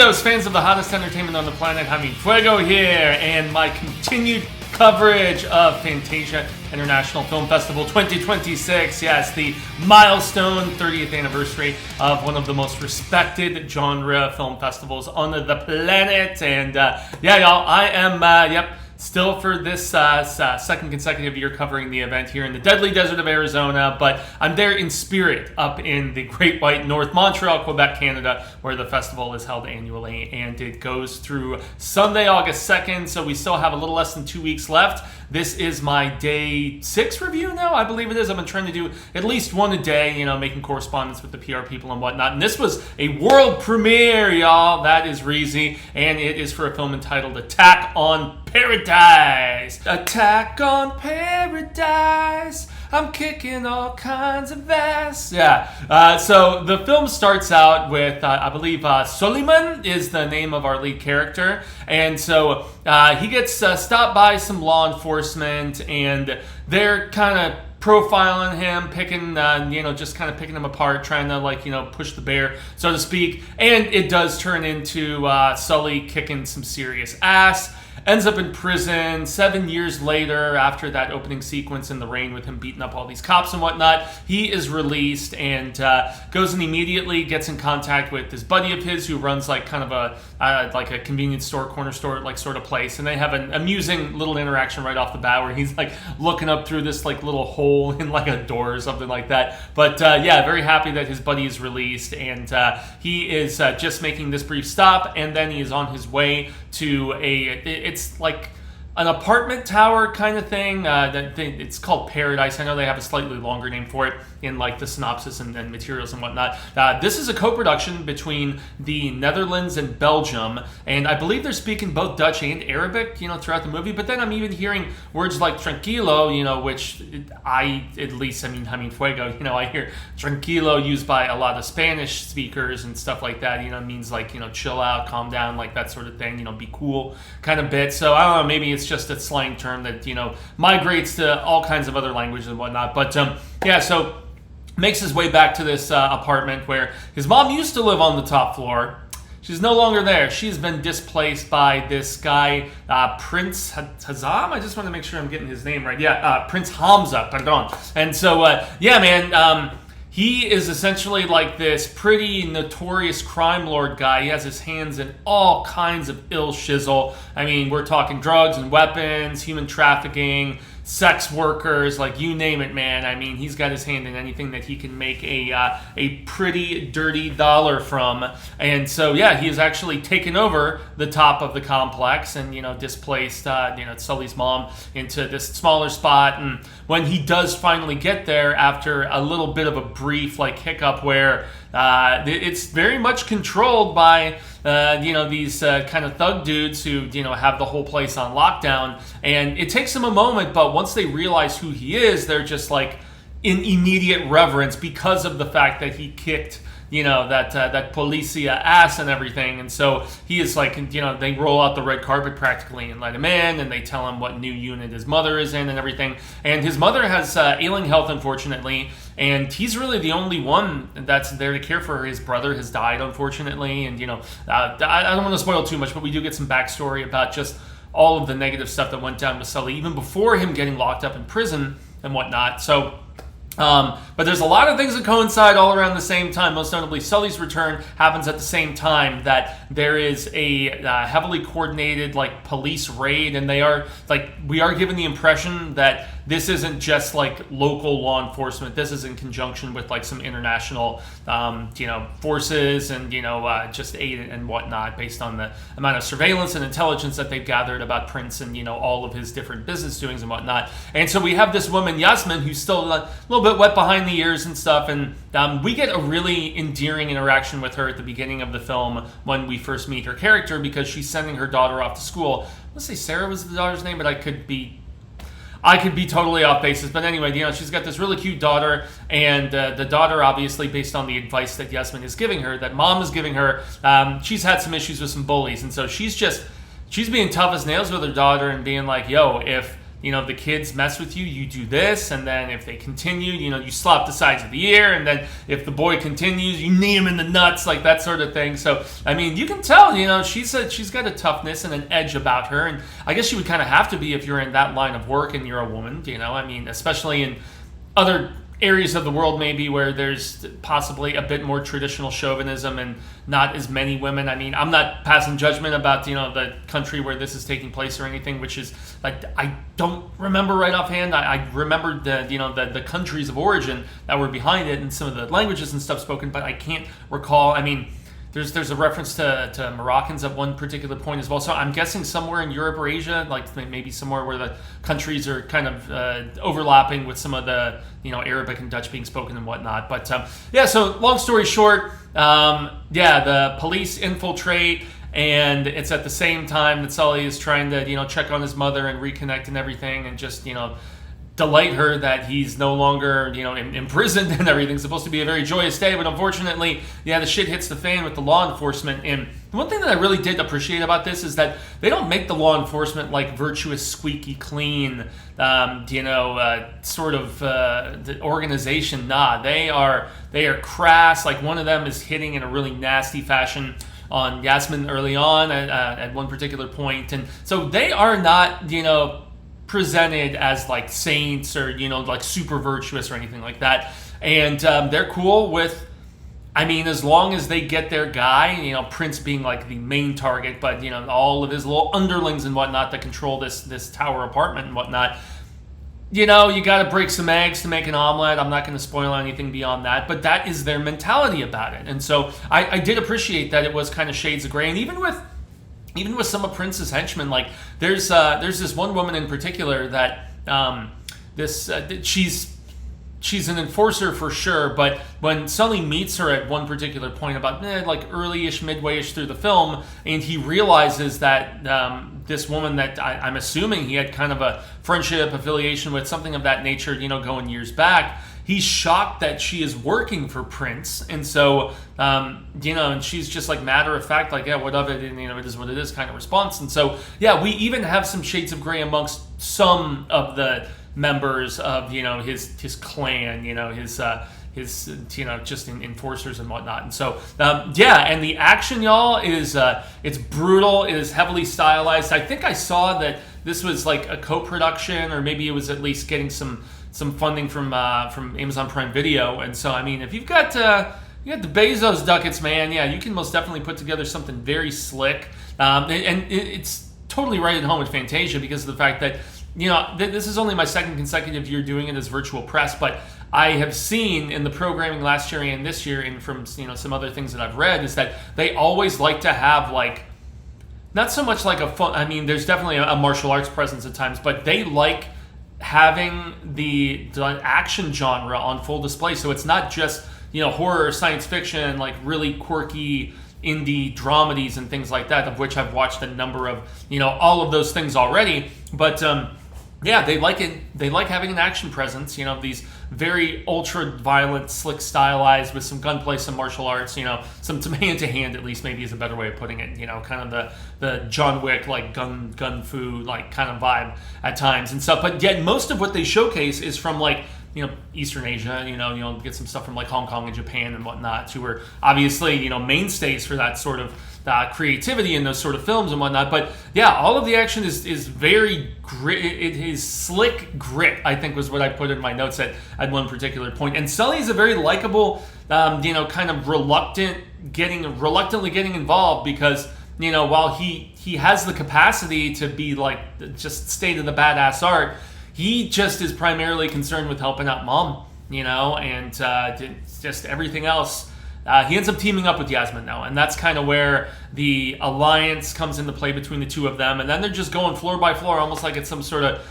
Bienvenidos, fans of the hottest entertainment on the planet. Jaimé En Fuego here, and my continued coverage of Fantasia International Film Festival 2026. Yes, the milestone 30th anniversary of one of the most respected genre film festivals on the planet. And yeah, y'all, I am, still for this second consecutive year covering the event here in the deadly desert of Arizona, but I'm there in spirit up in the Great White North, Montreal, Quebec, Canada, where the festival is held annually, and it goes through Sunday, August 2nd, so we still have a little less than 2 weeks left. This is my day 6 review now, I believe it is. I've been trying to do at least one a day, you know, making correspondence with the PR people and whatnot, and this was a world premiere, y'all. That is Reezy, and it is for a film entitled Attack on Paradise. Attack on Paradise. I'm kicking all kinds of ass. Yeah. So the film starts out with, I believe, Suleiman is the name of our lead character. And so he gets stopped by some law enforcement, and they're kind of profiling him, picking, just kind of picking him apart, trying to, push the bear, so to speak. And it does turn into Sully kicking some serious ass. Ends up in prison 7 years later after that opening sequence in the rain with him beating up all these cops and whatnot. He is released and goes and immediately gets in contact with this buddy of his who runs kind of a convenience store, corner store sort of place. And they have an amusing little interaction right off the bat where he's looking up through this little hole in a door or something like that. But very happy that his buddy is released, and he is just making this brief stop, and then he is on his way to it's like an apartment tower kind of thing. It's called Paradise. I know they have a slightly longer name for it in the synopsis and materials and whatnot. This is a co-production between the Netherlands and Belgium, and I believe they're speaking both Dutch and Arabic, throughout the movie. But then I'm even hearing words like tranquilo, which Jaimé En Fuego, I hear tranquilo used by a lot of Spanish speakers and stuff like that. Means chill out, calm down, that sort of thing. Be cool, kind of bit. So I don't know, maybe it's just a slang term that migrates to all kinds of other languages and whatnot. But so makes his way back to this apartment where his mom used to live on the top floor. She's no longer there. She's been displaced by this guy, Prince Hazam. I just want to make sure I'm getting his name right. Yeah, Prince Hamza, pardon. And so, he is essentially this pretty notorious crime lord guy. He has his hands in all kinds of ill shizzle. I mean, we're talking drugs and weapons, human trafficking, sex workers, you name it, man. I mean, he's got his hand in anything that he can make a pretty dirty dollar from. And so, he has actually taken over the top of the complex and, displaced, Sully's mom into this smaller spot. And when he does finally get there after a little bit of a brief, hiccup where it's very much controlled by these kind of thug dudes who, have the whole place on lockdown. And it takes them a moment, but once they realize who he is, they're just in immediate reverence because of the fact that he kicked, that policia ass and everything. And so he is they roll out the red carpet practically and let him in, and they tell him what new unit his mother is in and everything. And his mother has ailing health, unfortunately, and he's really the only one that's there to care for her. His brother has died, unfortunately, and I don't want to spoil too much, but we do get some backstory about just all of the negative stuff that went down with Sully even before him getting locked up in prison and whatnot. So but there's a lot of things that coincide all around the same time. Most notably, Sully's return happens at the same time that there is a heavily coordinated police raid, and we are given the impression that this isn't just local law enforcement. This is in conjunction with some international forces and just aid and whatnot, based on the amount of surveillance and intelligence that they've gathered about Prince and all of his different business doings and whatnot. And so we have this woman Yasmin who's still a little bit wet behind the ears and stuff, and we get a really endearing interaction with her at the beginning of the film when we first meet her character, because she's sending her daughter off to school. Let's say Sarah was the daughter's name, but I could be totally off basis. But anyway, she's got this really cute daughter, and the daughter, obviously, based on the advice that Yasmin is giving her, that mom is giving her, she's had some issues with some bullies, and so she's being tough as nails with her daughter and being yo, if the kids mess with you, you do this, and then if they continue, you slap the sides of the ear, and then if the boy continues, you knee him in the nuts, like that sort of thing. So, I mean, you can tell, she's got a toughness and an edge about her, and I guess you would kind of have to be if you're in that line of work and you're a woman, I mean, especially in other areas of the world maybe where there's possibly a bit more traditional chauvinism and not as many women. I mean, I'm not passing judgment about, the country where this is taking place or anything, which is, like, I don't remember right offhand. I remembered the countries of origin that were behind it and some of the languages and stuff spoken, but I can't recall. I mean, there's a reference to Moroccans at one particular point as well. So I'm guessing somewhere in Europe or Asia, like maybe somewhere where the countries are kind of overlapping with some of the Arabic and Dutch being spoken and whatnot. But so long story short, the police infiltrate, and it's at the same time that Sully is trying to check on his mother and reconnect and everything, and just delight her that he's no longer, imprisoned and everything. It's supposed to be a very joyous day, but unfortunately, the shit hits the fan with the law enforcement. And one thing that I really did appreciate about this is that they don't make the law enforcement like virtuous, squeaky clean, sort of the organization. Nah, they are crass. Like, one of them is hitting in a really nasty fashion on Yasmin early on at one particular point, and so they are not, presented as like saints or like super virtuous or anything like that, and they're cool with, I mean, as long as they get their guy, Prince being like the main target, but all of his little underlings and whatnot that control this tower apartment and whatnot. You got to break some eggs to make an omelet. I'm not going to spoil anything beyond that, but that is their mentality about it. And so I did appreciate that it was kind of shades of gray, and even with some of Prince's henchmen, like there's this one woman in particular that she's an enforcer for sure, but when Sully meets her at one particular point about like early-ish, midway-ish through the film, and he realizes that this woman that I'm assuming he had kind of a friendship affiliation with, something of that nature, going years back, he's shocked that she is working for Prince, and so and she's just like matter of fact, like, yeah, what of it, and it is what it is kind of response. And so we even have some shades of gray amongst some of the members of his clan, his just enforcers and whatnot. And so and the action, y'all, is it's brutal. It is heavily stylized. I think I saw that this was like a co-production, or maybe it was at least getting some funding from Amazon Prime Video. And so, I mean, if you've got the Bezos ducats, man, you can most definitely put together something very slick. And it's totally right at home with Fantasia because of the fact that this is only my second consecutive year doing it as virtual press, but I have seen in the programming last year and this year, and from some other things that I've read, is that they always like to have like, not so much like a fun, I mean, there's definitely a martial arts presence at times, but they like having the action genre on full display. So it's not just horror, science fiction, like really quirky indie dramedies and things like that, of which I've watched a number of, all of those things already. But they like it. They like having an action presence. These very ultra violent, slick, stylized with some gunplay, some martial arts. Some hand to hand, at least maybe is a better way of putting it. Kind of the John Wick like gun fu like kind of vibe at times and stuff. But yet most of what they showcase is from like Eastern Asia. You'll get some stuff from like Hong Kong and Japan and whatnot, who are obviously mainstays for that sort of creativity in those sort of films and whatnot. But all of the action is very grit. It is slick grit, I think, was what I put in my notes at one particular point. And Sully is a very likable, kind of reluctantly getting involved, because while he has the capacity to be like just state of the badass art, he just is primarily concerned with helping out mom, and just everything else. He ends up teaming up with Yasmin now, and that's kind of where the alliance comes into play between the two of them. And then they're just going floor by floor, almost like it's some sort of,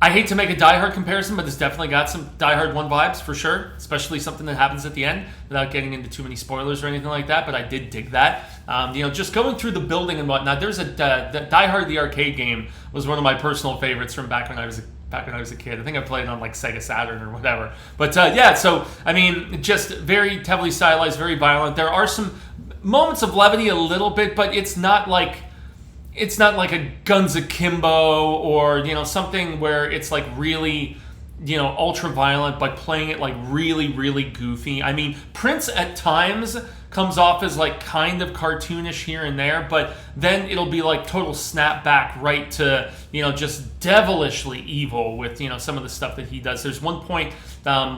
I hate to make a Die Hard comparison, but it's definitely got some Die Hard 1 vibes for sure, especially something that happens at the end, without getting into too many spoilers or anything like that. But I did dig that. Just going through the building and whatnot. There's a Die Hard the arcade game was one of my personal favorites from back when I was a kid. I think I played it on like Sega Saturn or whatever. But so I mean, just very heavily stylized, very violent. There are some moments of levity a little bit, but it's not like it's not like a Guns Akimbo or, something where it's like really, ultra violent, but playing it like really, really goofy. I mean, Prince at times comes off as like kind of cartoonish here and there, but then it'll be like total snap back right to, just devilishly evil with, some of the stuff that he does. There's one point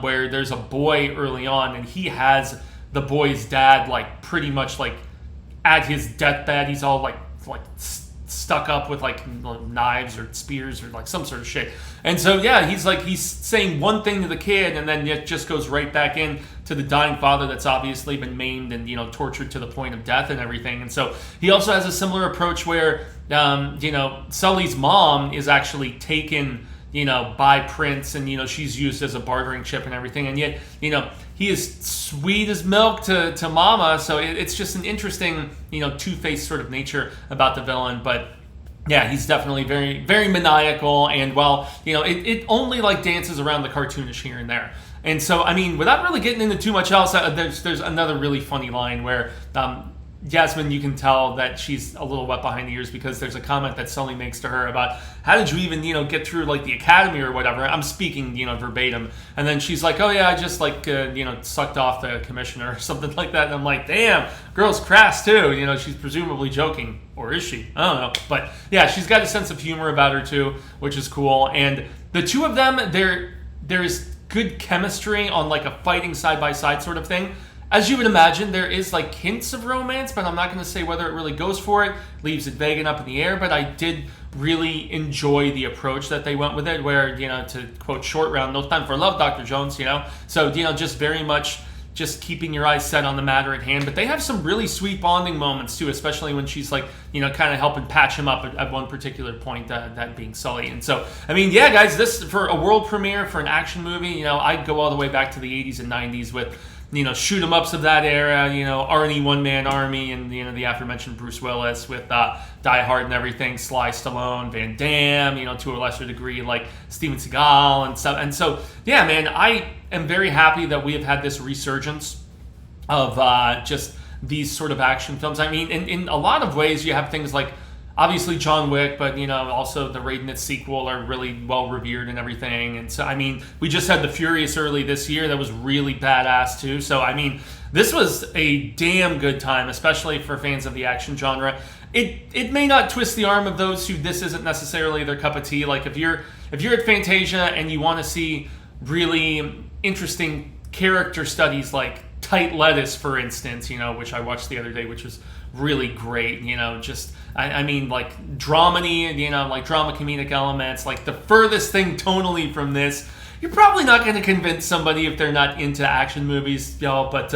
where there's a boy early on and he has the boy's dad like pretty much like at his deathbed. He's all like stuck up with like knives or spears or like some sort of shit. And so he's saying one thing to the kid and then it just goes right back in to the dying father that's obviously been maimed and tortured to the point of death and everything. And so he also has a similar approach where Sully's mom is actually taken by Prince and she's used as a bartering chip and everything, and yet he is sweet as milk to Mama. So it's just an interesting two-faced sort of nature about the villain. But yeah, he's definitely very, very maniacal, and while it only like dances around the cartoonish here and there. And so I mean, without really getting into too much else, there's another really funny line where Yasmin, you can tell that she's a little wet behind the ears because there's a comment that Sully makes to her about how did you even, get through like the academy or whatever. I'm speaking, verbatim. And then she's like, oh yeah, I just like, sucked off the commissioner or something like that. And I'm like, damn, girl's crass too. She's presumably joking, or is she? I don't know. But yeah, she's got a sense of humor about her too, which is cool. And the two of them, there's good chemistry on like a fighting side-by-side sort of thing. As you would imagine, there is like hints of romance, but I'm not going to say whether it really goes for it. Leaves it vague and up in the air, but I did really enjoy the approach that they went with it, where, to quote Short Round, no time for love, Dr. Jones, So, just very much just keeping your eyes set on the matter at hand. But they have some really sweet bonding moments too, especially when she's like, kind of helping patch him up at one particular point, that being Sully. And so, I mean, yeah, guys, this for a world premiere for an action movie, I'd go all the way back to the 80s and 90s with shoot 'em ups of that era, Arnie One Man Army, and the aforementioned Bruce Willis with Die Hard and everything, Sly Stallone, Van Damme, to a lesser degree like Steven Seagal and stuff. And so, yeah, man, I am very happy that we have had this resurgence of just these sort of action films. I mean, in a lot of ways, you have things like obviously John Wick, but also the Raiden It sequel are really well revered and everything. And so I mean, we just had the Furious early this year that was really badass too. So I mean, this was a damn good time, especially for fans of the action genre. It may not twist the arm of those who this isn't necessarily their cup of tea. Like if you're at Fantasia and you want to see really interesting character studies like Tight Lettuce, for instance, which I watched the other day, which was really great, I mean, like dramedy, like drama comedic elements, like the furthest thing tonally from this. You're probably not going to convince somebody if they're not into action movies, y'all. But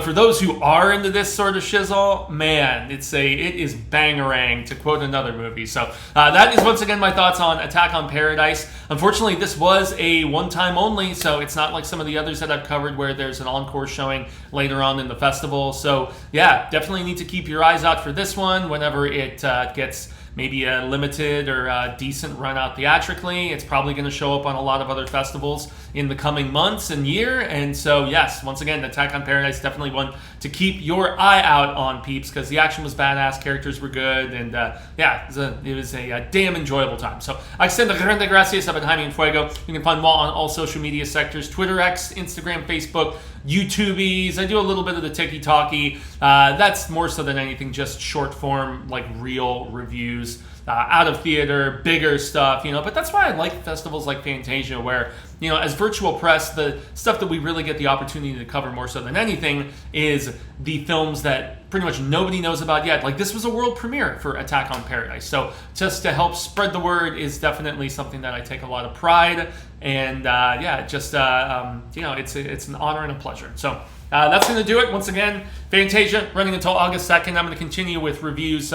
for those who are into this sort of shizzle, man, it is bangarang, to quote another movie. So that is once again my thoughts on Attack on Paradise. Unfortunately, this was a one-time only, so it's not like some of the others that I've covered where there's an encore showing later on in the festival. So yeah, definitely need to keep your eyes out for this one whenever it gets maybe a limited or a decent run out theatrically. It's probably going to show up on a lot of other festivals in the coming months and year. And so, yes, once again, Attack on Paradise, definitely one to keep your eye out on, peeps, because the action was badass, characters were good, and it was a damn enjoyable time. So I extend the grande gracias of Jaimé En Fuego. You can find Walt on all social media sectors: Twitter, X, Instagram, Facebook, YouTubies. I do a little bit of the ticky-talky. That's more so than anything just short form, like real reviews, out of theater, bigger stuff, but that's why I like festivals like Fantasia, where, as virtual press, the stuff that we really get the opportunity to cover more so than anything is the films that pretty much nobody knows about yet. Like, this was a world premiere for Attack on Paradise. So just to help spread the word is definitely something that I take a lot of pride. And it's an honor and a pleasure. So that's going to do it. Once again, Fantasia running until August 2nd. I'm going to continue with reviews.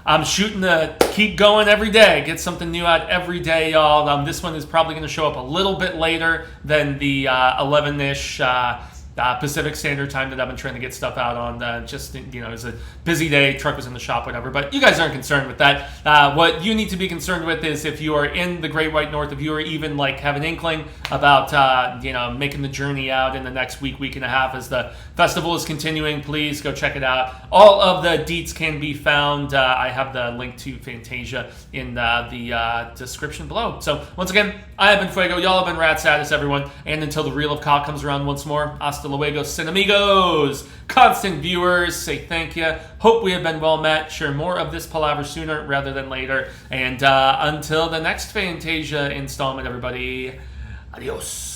I'm shooting to keep going every day, get something new out every day, y'all. This one is probably going to show up a little bit later than the 11-ish Pacific Standard Time that I've been trying to get stuff out on. Just, it was a busy day, truck was in the shop, whatever. But you guys aren't concerned with that. What you need to be concerned with is if you are in the Great White North, if you are even like have an inkling about, making the journey out in the next week and a half as the festival is continuing, please go check it out. All of the deets can be found. I have the link to Fantasia in the description below. So once again, I have been Fuego. Y'all have been Rat Status, everyone. And until the Reel of Kyle comes around once more, hasta luego, sin amigos. Constant viewers, say thank you. Hope we have been well met. Share more of this palaver sooner rather than later. And until the next Fantasia installment, everybody, adios.